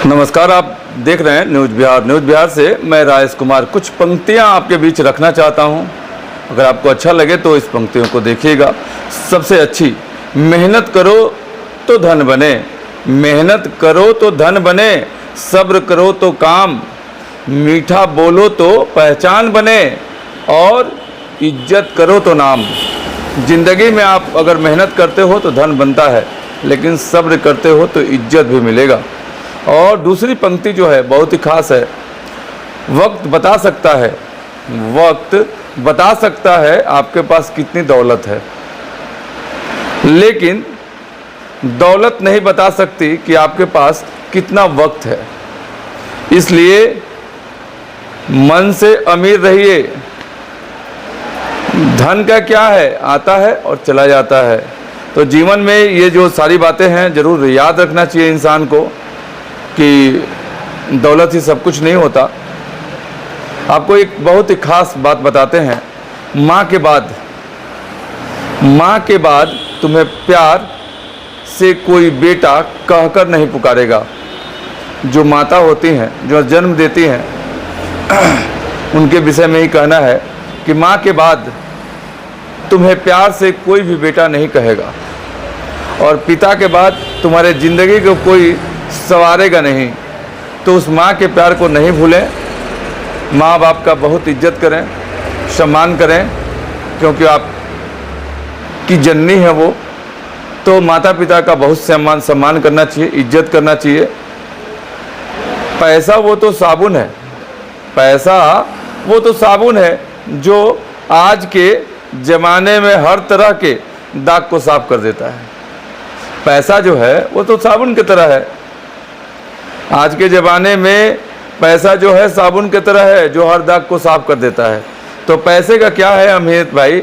नमस्कार, आप देख रहे हैं न्यूज़ बिहार। न्यूज़ बिहार से मैं राजेश कुमार कुछ पंक्तियां आपके बीच रखना चाहता हूं। अगर आपको अच्छा लगे तो इस पंक्तियों को देखिएगा। सबसे अच्छी, मेहनत करो तो धन बने, मेहनत करो तो धन बने, सब्र करो तो काम, मीठा बोलो तो पहचान बने और इज्जत करो तो नाम। ज़िंदगी में आप अगर मेहनत करते हो तो धन बनता है, लेकिन सब्र करते हो तो इज्जत भी मिलेगा। और दूसरी पंक्ति जो है बहुत ही खास है। वक्त बता सकता है, वक्त बता सकता है आपके पास कितनी दौलत है, लेकिन दौलत नहीं बता सकती कि आपके पास कितना वक्त है। इसलिए मन से अमीर रहिए। धन का क्या है, आता है और चला जाता है। तो जीवन में ये जो सारी बातें हैं ज़रूर याद रखना चाहिए इंसान को कि दौलत ही सब कुछ नहीं होता। आपको एक बहुत ही खास बात बताते हैं। माँ के बाद तुम्हें प्यार से कोई बेटा कहकर नहीं पुकारेगा। जो माता होती हैं, जो जन्म देती हैं, उनके विषय में ही कहना है कि माँ के बाद तुम्हें प्यार से कोई भी बेटा नहीं कहेगा, और पिता के बाद तुम्हारे ज़िंदगी को कोई संवारेगा नहीं। तो उस माँ के प्यार को नहीं भूलें। माँ बाप का बहुत इज्जत करें, सम्मान करें, क्योंकि आप की जननी है वो। तो माता पिता का बहुत सम्मान करना चाहिए, इज्जत करना चाहिए। पैसा वो तो साबुन है, पैसा वो तो साबुन है जो आज के ज़माने में हर तरह के दाग को साफ कर देता है। पैसा जो है वो तो साबुन की तरह है। आज के ज़माने में पैसा जो है साबुन की तरह है जो हर दाग को साफ कर देता है। तो पैसे का क्या है अहमियत भाई,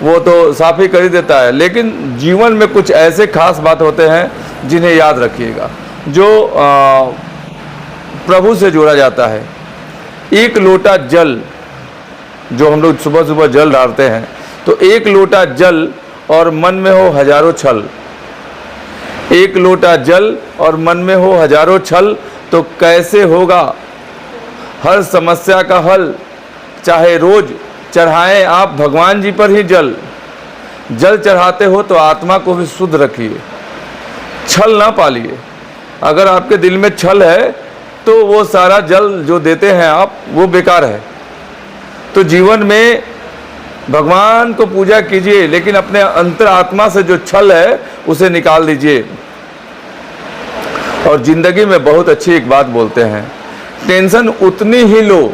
वो तो साफ ही कर ही देता है। लेकिन जीवन में कुछ ऐसे खास बात होते हैं जिन्हें याद रखिएगा, जो प्रभु से जोड़ा जाता है। एक लोटा जल, जो हम लोग सुबह सुबह जल डालते हैं, तो एक लोटा जल और मन में हो हजारों छल। एक लोटा जल और मन में हो हजारों छल, तो कैसे होगा हर समस्या का हल। चाहे रोज चढ़ाएं आप भगवान जी पर ही जल, जल चढ़ाते हो तो आत्मा को भी शुद्ध रखिए, छल ना पालिए। अगर आपके दिल में छल है तो वो सारा जल जो देते हैं आप, वो बेकार है। तो जीवन में भगवान को पूजा कीजिए, लेकिन अपने अंतर आत्मा से जो छल है उसे निकाल दीजिए। और ज़िंदगी में बहुत अच्छी एक बात बोलते हैं, टेंशन उतनी ही लो।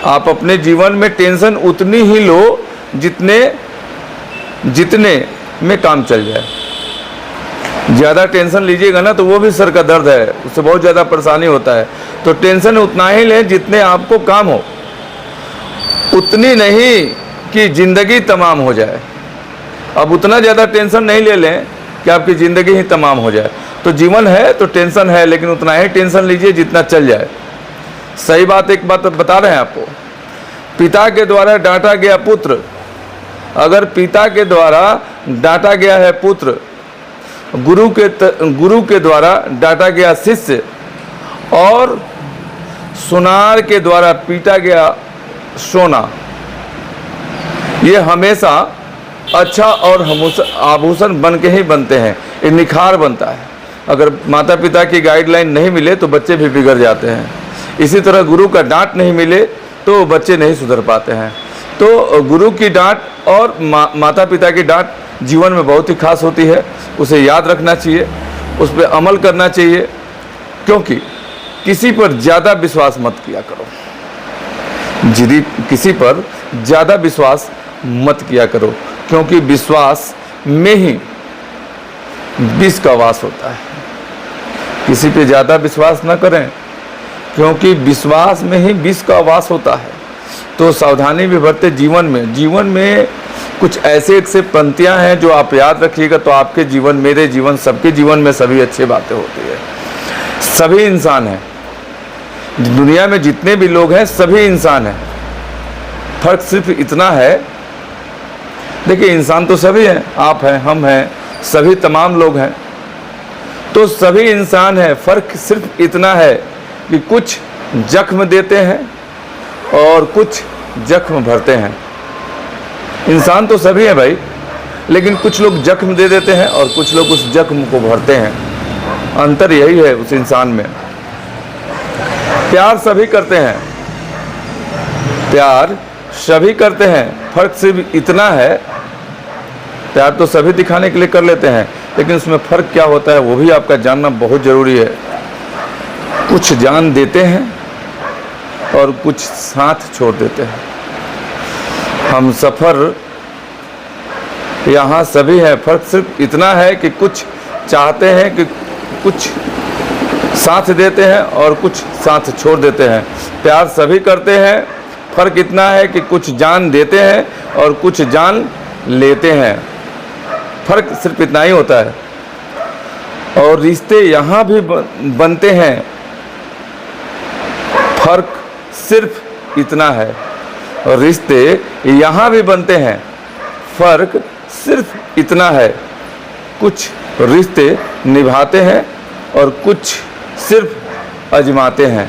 आप अपने जीवन में टेंशन उतनी ही लो जितने में काम चल जाए। ज़्यादा टेंशन लीजिएगा ना तो वो भी सर का दर्द है, उससे बहुत ज़्यादा परेशानी होता है। तो टेंशन उतना ही लें जितने आपको काम हो, उतनी नहीं कि ज़िंदगी तमाम हो जाए। अब उतना ज़्यादा टेंशन नहीं ले लें कि आपकी ज़िंदगी ही तमाम हो जाए। तो जीवन है तो टेंशन है, लेकिन उतना ही टेंशन लीजिए जितना चल जाए। सही बात, एक बात बता रहे हैं आपको। पिता के द्वारा डांटा गया पुत्र, अगर पिता के द्वारा डांटा गया है पुत्र, गुरु के द्वारा डांटा गया शिष्य, और सुनार के द्वारा पीटा गया सोना, ये हमेशा अच्छा और आभूषण बन के ही बनते हैं, ये निखार बनता है। अगर माता पिता की गाइडलाइन नहीं मिले तो बच्चे भी बिगड़ जाते हैं। इसी तरह गुरु का डांट नहीं मिले तो बच्चे नहीं सुधर पाते हैं। तो गुरु की डांट और माता पिता की डांट जीवन में बहुत ही खास होती है, उसे याद रखना चाहिए, उस पर अमल करना चाहिए। क्योंकि किसी पर ज़्यादा विश्वास मत किया करो, किसी पर ज़्यादा विश्वास मत किया करो, क्योंकि विश्वास में ही विष का वास होता है। किसी पे ज़्यादा विश्वास न करें, क्योंकि विश्वास में ही विष का वास होता है। तो सावधानी भी बरते जीवन में कुछ ऐसे पंक्तियां हैं जो आप याद रखिएगा, तो आपके जीवन, मेरे जीवन, सबके जीवन में सभी अच्छी बातें होती है। सभी इंसान हैं, दुनिया में जितने भी लोग हैं सभी इंसान हैं। फर्क सिर्फ इतना है, देखिए इंसान तो सभी हैं, आप हैं, हम हैं, सभी तमाम लोग हैं। तो सभी इंसान है, फ़र्क सिर्फ इतना है कि कुछ जख्म देते हैं और कुछ जख्म भरते हैं। इंसान तो सभी है भाई, लेकिन कुछ लोग जख्म दे देते हैं और कुछ लोग उस जख्म को भरते हैं। अंतर यही है उस इंसान में। प्यार सभी करते हैं, प्यार सभी करते हैं, फर्क सिर्फ इतना है, प्यार तो सभी दिखाने के लिए कर लेते हैं, लेकिन उसमें फ़र्क क्या होता है वो भी आपका जानना बहुत ज़रूरी है। कुछ जान देते हैं और कुछ साथ छोड़ देते हैं। हम सफ़र यहाँ सभी हैं, फ़र्क सिर्फ इतना है कि कुछ चाहते हैं कि कुछ साथ देते हैं और कुछ साथ छोड़ देते हैं। प्यार सभी करते हैं, फ़र्क इतना है कि कुछ जान देते हैं और कुछ जान लेते हैं। फ़र्क सिर्फ इतना ही होता है। और रिश्ते यहाँ भी बनते हैं, फ़र्क सिर्फ इतना है। और रिश्ते यहाँ भी बनते हैं, फ़र्क सिर्फ इतना है। कुछ रिश्ते निभाते हैं और कुछ सिर्फ आजमाते हैं।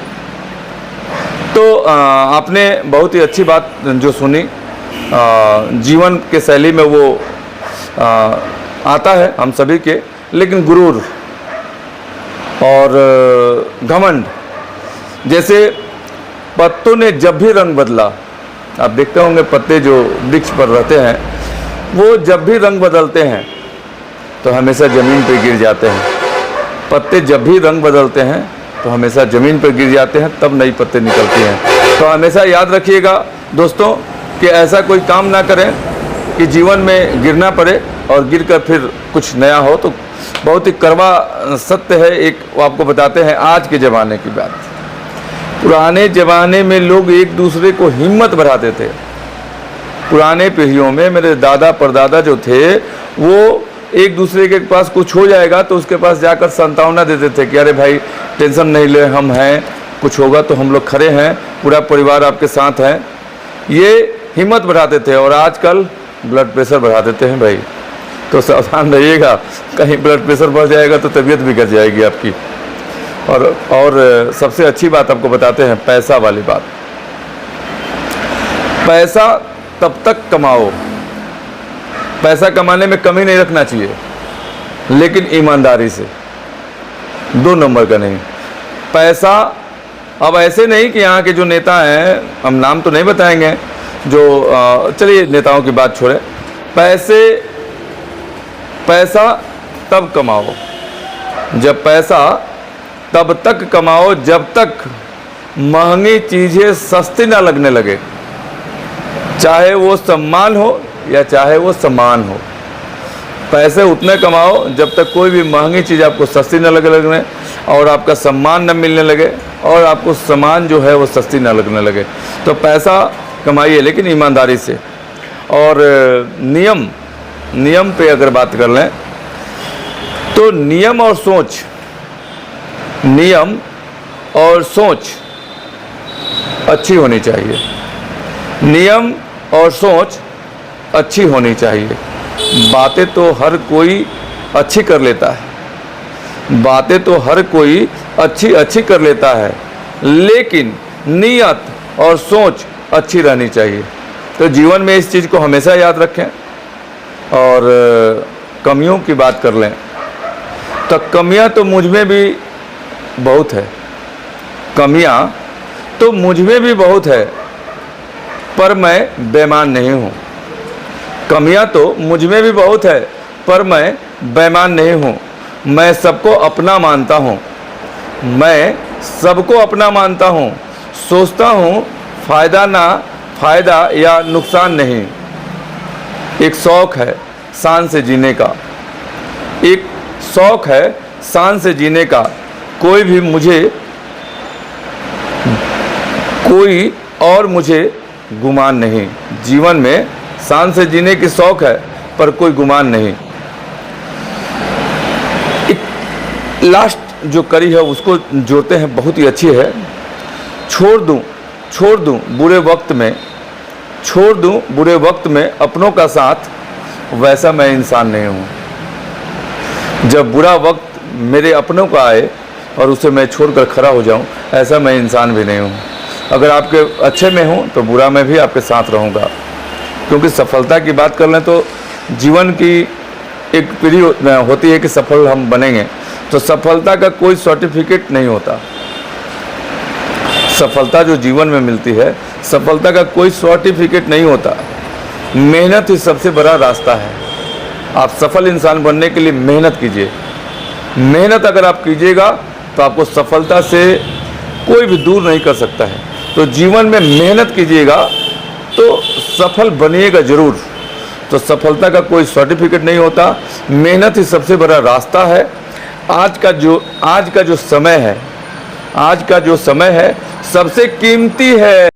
तो आपने बहुत ही अच्छी बात जो सुनी, जीवन के शैली में वो आता है हम सभी के, लेकिन गुरूर और घमंड, जैसे पत्तों ने जब भी रंग बदला, आप देखते होंगे पत्ते जो वृक्ष पर रहते हैं वो जब भी रंग बदलते हैं तो हमेशा ज़मीन पर गिर जाते हैं। पत्ते जब भी रंग बदलते हैं तो हमेशा ज़मीन पर गिर जाते हैं, तब नई पत्ते निकलती हैं। तो हमेशा याद रखिएगा दोस्तों कि ऐसा कोई काम ना करें कि जीवन में गिरना पड़े और गिरकर फिर कुछ नया हो। तो बहुत ही कड़वा सत्य है एक, वो आपको बताते हैं आज के ज़माने की बात। पुराने ज़माने में लोग एक दूसरे को हिम्मत बढ़ाते थे। पुराने पीढ़ियों में मेरे दादा परदादा जो थे वो एक दूसरे के पास कुछ हो जाएगा तो उसके पास जाकर सांत्वना देते थे कि अरे भाई टेंशन नहीं ले, हम हैं, कुछ होगा तो हम लोग खड़े हैं, पूरा परिवार आपके साथ है। ये हिम्मत बढ़ाते थे। और आजकल ब्लड प्रेशर बढ़ा देते हैं भाई, तो सावधान रहिएगा, कहीं ब्लड प्रेशर बढ़ जाएगा तो तबीयत बिगड़ जाएगी आपकी। और सबसे अच्छी बात आपको बताते हैं, पैसा वाली बात। पैसा तब तक कमाओ, पैसा कमाने में कमी नहीं रखना चाहिए, लेकिन ईमानदारी से, 2 नंबर का नहीं। पैसा अब ऐसे नहीं कि यहाँ के जो नेता हैं, हम नाम तो नहीं बताएंगे, जो चलिए नेताओं की बात छोड़े, पैसा तब कमाओ, जब पैसा तब तक कमाओ जब तक महंगी चीज़ें सस्ती ना लगने लगे, चाहे वो सम्मान हो या चाहे वो सामान हो। पैसे उतने कमाओ जब तक कोई भी महंगी चीज़ आपको सस्ती न लगने और आपका सम्मान न मिलने लगे और आपको सामान जो है वो सस्ती न लगने लगे। तो पैसा कमाइए लेकिन ईमानदारी से। और नियम पे अगर बात कर लें तो नियम और सोच अच्छी होनी चाहिए। नियम और सोच अच्छी होनी चाहिए। बातें तो हर कोई अच्छी कर लेता है, बातें तो हर कोई अच्छी कर लेता है, लेकिन नीयत और सोच अच्छी रहनी चाहिए। तो जीवन में इस चीज़ को हमेशा याद रखें। और कमियों की बात कर लें तो कमियां तो मुझ में भी बहुत है, कमियां तो मुझ में भी बहुत है, पर मैं बेईमान नहीं हूँ। कमियां तो मुझ में भी बहुत है, पर मैं बेईमान नहीं हूँ। मैं सबको अपना मानता हूँ, मैं सबको अपना मानता हूँ। सोचता हूँ फ़ायदा या नुकसान नहीं। एक शौक़ है शान से जीने का, एक शौक़ है शान से जीने का। कोई और मुझे गुमान नहीं। जीवन में शान से जीने की शौक़ है पर कोई गुमान नहीं। एक लास्ट जो कड़ी है उसको जोड़ते हैं, बहुत ही अच्छी है। छोड़ दूं बुरे वक्त में अपनों का साथ, वैसा मैं इंसान नहीं हूँ। जब बुरा वक्त मेरे अपनों का आए और उसे मैं छोड़कर खड़ा हो जाऊं, ऐसा मैं इंसान भी नहीं हूं। अगर आपके अच्छे में हूं तो बुरा में भी आपके साथ रहूंगा। क्योंकि सफलता की बात कर लें तो जीवन की एक पीढ़ी होती है कि सफल हम बनेंगे, तो सफलता का कोई सर्टिफिकेट नहीं होता। सफलता जो जीवन में मिलती है, सफलता का कोई सर्टिफिकेट नहीं होता। मेहनत ही सबसे बड़ा रास्ता है। आप सफल इंसान बनने के लिए मेहनत कीजिए। मेहनत अगर आप कीजिएगा तो आपको सफलता से कोई भी दूर नहीं कर सकता है। तो जीवन में मेहनत कीजिएगा तो सफल बनिएगा ज़रूर। तो सफलता का कोई सर्टिफिकेट नहीं होता, मेहनत ही सबसे बड़ा रास्ता है। आज का जो समय है सबसे कीमती है।